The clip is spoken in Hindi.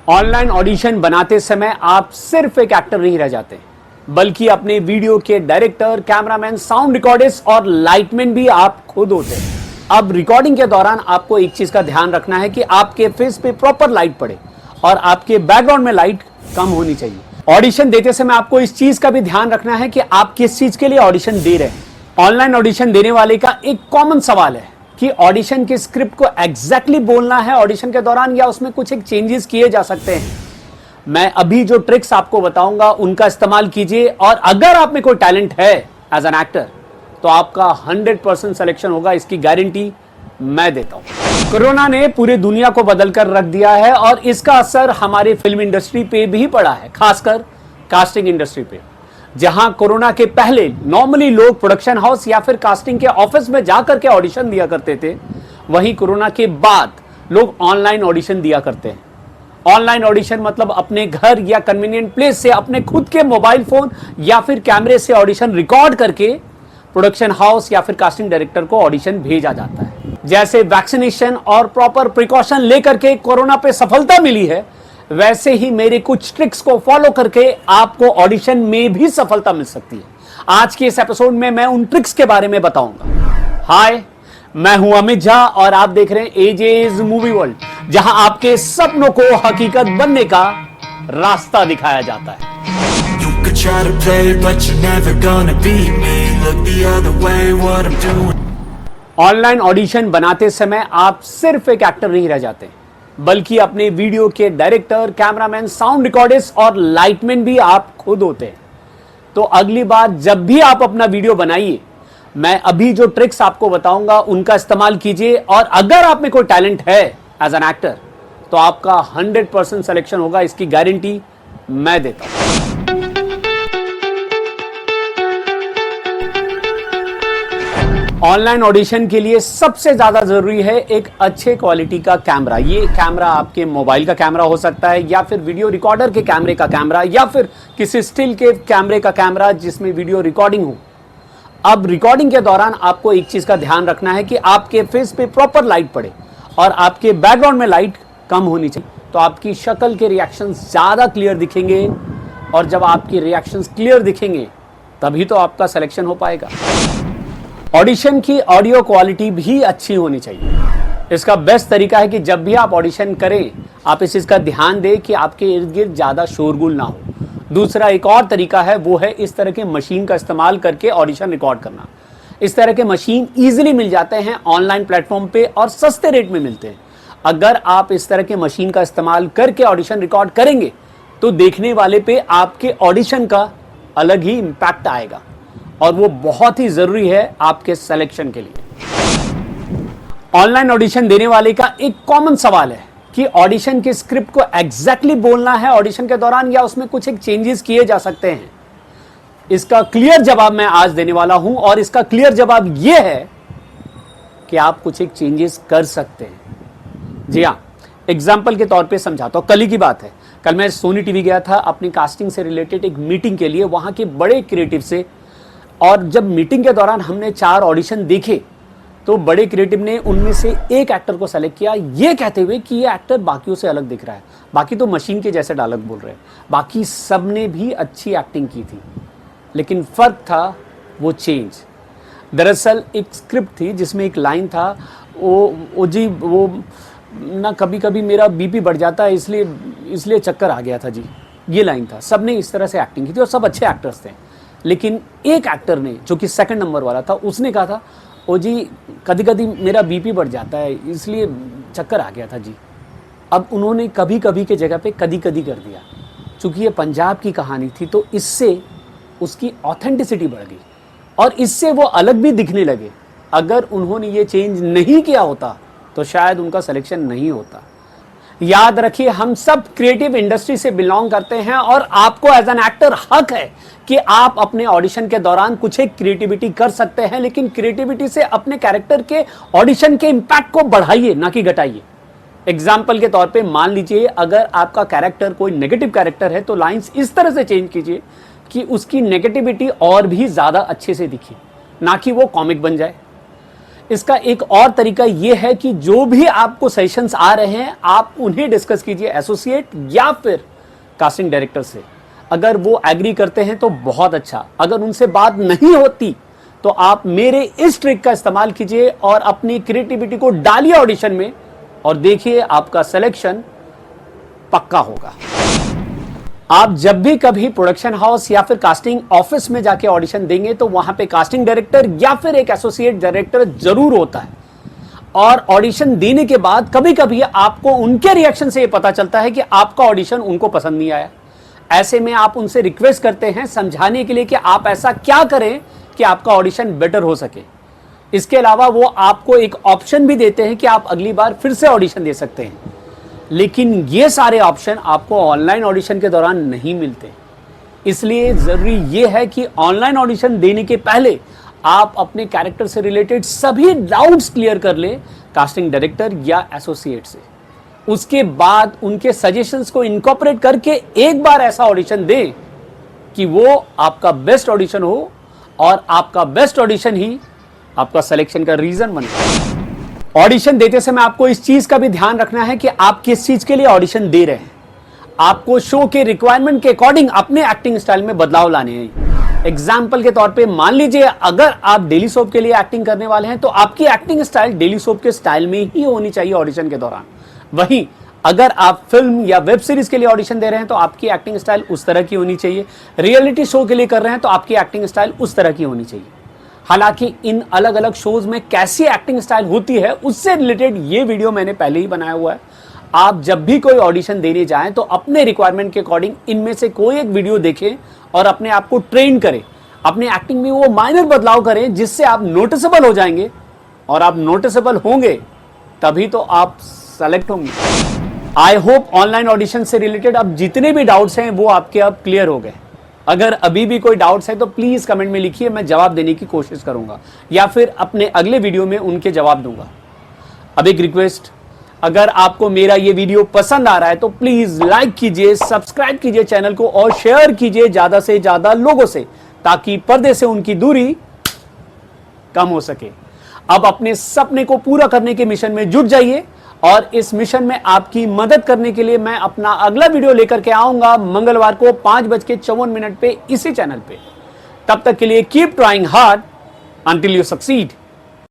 ऑनलाइन ऑडिशन बनाते समय आप सिर्फ एक एक्टर नहीं रह जाते, बल्कि अपने वीडियो के डायरेक्टर, कैमरामैन, साउंड रिकॉर्डिस्ट और लाइटमैन भी आप खुद होते हैं। अब रिकॉर्डिंग के दौरान आपको एक चीज का ध्यान रखना है कि आपके फेस पे प्रॉपर लाइट पड़े और आपके बैकग्राउंड में लाइट कम होनी चाहिए। ऑडिशन देते समय आपको इस चीज का भी ध्यान रखना है कि आप किस चीज के लिए ऑडिशन दे रहे हैं। ऑनलाइन ऑडिशन देने वाले का एक कॉमन सवाल है कि ऑडिशन की स्क्रिप्ट को एग्जैक्टली बोलना है ऑडिशन के दौरान या उसमें कुछ एक चेंजेस किए जा सकते हैं। मैं अभी जो ट्रिक्स आपको बताऊंगा उनका इस्तेमाल कीजिए और अगर आप में कोई टैलेंट है एज एन एक्टर तो आपका 100% सिलेक्शन होगा, इसकी गारंटी मैं देता हूं। कोरोना ने पूरी दुनिया को बदलकर रख दिया है और इसका असर हमारे फिल्म इंडस्ट्री पे भी पड़ा है, खासकर कास्टिंग इंडस्ट्री पे। जहां कोरोना के पहले नॉर्मली लोग प्रोडक्शन हाउस या फिर कास्टिंग के ऑफिस में जाकर के ऑडिशन दिया करते थे, वहीं कोरोना के बाद लोग ऑनलाइन ऑडिशन दिया करते हैं। ऑनलाइन ऑडिशन मतलब अपने घर या कन्वीनियंट प्लेस से अपने खुद के मोबाइल फोन या फिर कैमरे से ऑडिशन रिकॉर्ड करके प्रोडक्शन हाउस या फिर कास्टिंग डायरेक्टर को ऑडिशन भेजा जाता है। जैसे वैक्सीनेशन और प्रॉपर प्रिकॉशन लेकर के कोरोना पे सफलता मिली है, वैसे ही मेरे कुछ ट्रिक्स को फॉलो करके आपको ऑडिशन में भी सफलता मिल सकती है। आज के इस एपिसोड में मैं उन ट्रिक्स के बारे में बताऊंगा। हाय, मैं हूं अमित झा और आप देख रहे हैं एजेस मूवी वर्ल्ड, जहां आपके सपनों को हकीकत बनने का रास्ता दिखाया जाता है। Try to play, but you're never gonna beat me. Look the other way, what I'm doing. Online audition बनाते समय आप सिर्फ एक एक्टर नहीं रह जाते, बल्कि अपने वीडियो के डायरेक्टर, कैमरामैन, साउंड रिकॉर्डिस्ट और लाइटमैन भी आप खुद होते हैं। तो अगली बार जब भी आप अपना वीडियो बनाइए, मैं अभी जो ट्रिक्स आपको बताऊंगा उनका इस्तेमाल कीजिए और अगर आप में कोई टैलेंट है एज एन एक्टर तो आपका 100% सिलेक्शन होगा, इसकी गारंटी मैं देता हूं। ऑनलाइन ऑडिशन के लिए सबसे ज्यादा जरूरी है एक अच्छे क्वालिटी का कैमरा। ये कैमरा आपके मोबाइल का कैमरा हो सकता है या फिर वीडियो रिकॉर्डर के कैमरे का कैमरा या फिर किसी स्टिल के कैमरे का कैमरा जिसमें वीडियो रिकॉर्डिंग हो। अब रिकॉर्डिंग के दौरान आपको एक चीज का ध्यान रखना है कि आपके फेस पे प्रॉपर लाइट पड़े और आपके बैकग्राउंड में लाइट कम होनी चाहिए, तो आपकी शक्ल के रिएक्शंस ज्यादा क्लियर दिखेंगे और जब आपके रिएक्शंस क्लियर दिखेंगे तभी तो आपका सिलेक्शन हो पाएगा। ऑडिशन की ऑडियो क्वालिटी भी अच्छी होनी चाहिए। इसका बेस्ट तरीका है कि जब भी आप ऑडिशन करें आप इस चीज का ध्यान दें कि आपके इर्द गिर्द ज्यादा शोरगुल ना हो। दूसरा एक और तरीका है, वो है इस तरह के मशीन का इस्तेमाल करके ऑडिशन रिकॉर्ड करना। इस तरह के मशीन इजीली मिल जाते हैं ऑनलाइन प्लेटफॉर्म पे और सस्ते रेट में मिलते हैं। अगर आप इस तरह के मशीन का इस्तेमाल करके ऑडिशन रिकॉर्ड करेंगे तो देखने वाले पे आपके ऑडिशन का अलग ही इंपैक्ट आएगा और वो बहुत ही जरूरी है आपके सिलेक्शन के लिए। ऑनलाइन ऑडिशन देने वाले का एक कॉमन सवाल है कि ऑडिशन की स्क्रिप्ट को एग्जैक्टली बोलना है ऑडिशन के दौरान या उसमें कुछ एक चेंजेस किए जा सकते हैं। इसका क्लियर जवाब मैं आज देने वाला हूं और इसका क्लियर जवाब यह है कि आप कुछ एक चेंजेस कर सकते हैं। जी हाँ, एग्जाम्पल के तौर पे समझाता हूं। कल ही की बात है, कल मैं सोनी टीवी गया था अपनी कास्टिंग से रिलेटेड एक मीटिंग के लिए, वहां के बड़े क्रिएटिव से। और जब मीटिंग के दौरान हमने 4 ऑडिशन देखे तो बड़े क्रिएटिव ने उनमें से एक एक्टर को सेलेक्ट किया, ये कहते हुए कि ये एक्टर बाकियों से अलग दिख रहा है। बाकी तो मशीन के जैसे डायलॉग बोल रहे हैं, बाकी सब ने भी अच्छी एक्टिंग की थी, लेकिन फर्क था वो चेंज। दरअसल एक स्क्रिप्ट थी जिसमें एक लाइन था, वो ना कभी कभी मेरा बीपी बढ़ जाता है इसलिए चक्कर आ गया था जी, ये लाइन था। सब ने इस तरह से एक्टिंग की थी और सब अच्छे एक्टर्स थे, लेकिन एक एक्टर ने जो कि सेकंड नंबर वाला था उसने कहा था, ओ जी कभी कभी मेरा बीपी बढ़ जाता है इसलिए चक्कर आ गया था जी। अब उन्होंने कभी कभी के जगह पे कदी कदी कर दिया। चूंकि ये पंजाब की कहानी थी तो इससे उसकी ऑथेंटिसिटी बढ़ गई और इससे वो अलग भी दिखने लगे। अगर उन्होंने ये चेंज नहीं किया होता तो शायद उनका सिलेक्शन नहीं होता। याद रखिए, हम सब क्रिएटिव इंडस्ट्री से बिलोंग करते हैं और आपको एज एन एक्टर हक है कि आप अपने ऑडिशन के दौरान कुछ एक क्रिएटिविटी कर सकते हैं, लेकिन क्रिएटिविटी से अपने कैरेक्टर के ऑडिशन के इंपैक्ट को बढ़ाइए, ना कि घटाइए। एग्जाम्पल के तौर पे मान लीजिए अगर आपका कैरेक्टर कोई नेगेटिव कैरेक्टर है तो लाइंस इस तरह से चेंज कीजिए कि उसकी नेगेटिविटी और भी ज्यादा अच्छे से दिखे, ना कि वो कॉमिक बन जाए। इसका एक और तरीका यह है कि जो भी आपको सेशंस आ रहे हैं आप उन्हें डिस्कस कीजिए एसोसिएट या फिर कास्टिंग डायरेक्टर से। अगर वो एग्री करते हैं तो बहुत अच्छा, अगर उनसे बात नहीं होती तो आप मेरे इस ट्रिक का इस्तेमाल कीजिए और अपनी क्रिएटिविटी को डालिए ऑडिशन में और देखिए आपका सिलेक्शन पक्का होगा। आप जब भी कभी प्रोडक्शन हाउस या फिर कास्टिंग ऑफिस में जाके ऑडिशन देंगे तो वहां पे कास्टिंग डायरेक्टर या फिर एक एसोसिएट डायरेक्टर जरूर होता है और ऑडिशन देने के बाद कभी कभी आपको उनके रिएक्शन से यह पता चलता है कि आपका ऑडिशन उनको पसंद नहीं आया। ऐसे में आप उनसे रिक्वेस्ट करते हैं समझाने के लिए कि आप ऐसा क्या करें कि आपका ऑडिशन बेटर हो सके। इसके अलावा वो आपको एक ऑप्शन भी देते हैं कि आप अगली बार फिर से ऑडिशन दे सकते हैं, लेकिन ये सारे ऑप्शन आपको ऑनलाइन ऑडिशन के दौरान नहीं मिलते। इसलिए जरूरी ये है कि ऑनलाइन ऑडिशन देने के पहले आप अपने कैरेक्टर से रिलेटेड सभी डाउट्स क्लियर कर ले कास्टिंग डायरेक्टर या एसोसिएट से। उसके बाद उनके सजेशंस को इनकॉर्पोरेट करके एक बार ऐसा ऑडिशन दें कि वो आपका बेस्ट ऑडिशन हो और आपका बेस्ट ऑडिशन ही आपका सिलेक्शन का रीजन बने। ऑडिशन देते समय आपको इस चीज का भी ध्यान रखना है कि आप किस चीज के लिए ऑडिशन दे रहे हैं। आपको शो के रिक्वायरमेंट के अकॉर्डिंग अपने एक्टिंग स्टाइल में बदलाव लाने हैं। एग्जाम्पल के तौर पे मान लीजिए अगर आप डेली सोप के लिए एक्टिंग करने वाले हैं तो आपकी एक्टिंग स्टाइल डेली सोप के स्टाइल में ही होनी चाहिए ऑडिशन के दौरान। वहीं अगर आप फिल्म या वेब सीरीज के लिए ऑडिशन दे रहे हैं तो आपकी एक्टिंग स्टाइल उस तरह की होनी चाहिए। रियलिटी शो के लिए कर रहे हैं तो आपकी एक्टिंग स्टाइल उस तरह की होनी चाहिए। हालांकि इन अलग अलग शोज में कैसी एक्टिंग स्टाइल होती है उससे रिलेटेड ये वीडियो मैंने पहले ही बनाया हुआ है। आप जब भी कोई ऑडिशन देने जाएं तो अपने रिक्वायरमेंट के अकॉर्डिंग इनमें से कोई एक वीडियो देखें और अपने आप को ट्रेन करें। अपनी एक्टिंग में वो माइनर बदलाव करें जिससे आप नोटिसेबल हो जाएंगे और आप नोटिसेबल होंगे तभी तो आप सेलेक्ट होंगे। आई होप ऑनलाइन ऑडिशन से रिलेटेड अब जितने भी डाउट्स हैं वो आपके अब क्लियर हो गए। अगर अभी भी कोई डाउट्स है तो प्लीज कमेंट में लिखिए, मैं जवाब देने की कोशिश करूंगा या फिर अपने अगले वीडियो में उनके जवाब दूंगा। अब एक रिक्वेस्ट, अगर आपको मेरा ये वीडियो पसंद आ रहा है तो प्लीज लाइक कीजिए, सब्सक्राइब कीजिए चैनल को और शेयर कीजिए ज्यादा से ज्यादा लोगों से ताकि पर्दे से उनकी दूरी कम हो सके। अब अपने सपने को पूरा करने के मिशन में जुट जाइए और इस मिशन में आपकी मदद करने के लिए मैं अपना अगला वीडियो लेकर के आऊंगा मंगलवार को 5:54 पे इसी चैनल पे। तब तक के लिए keep trying hard until you succeed.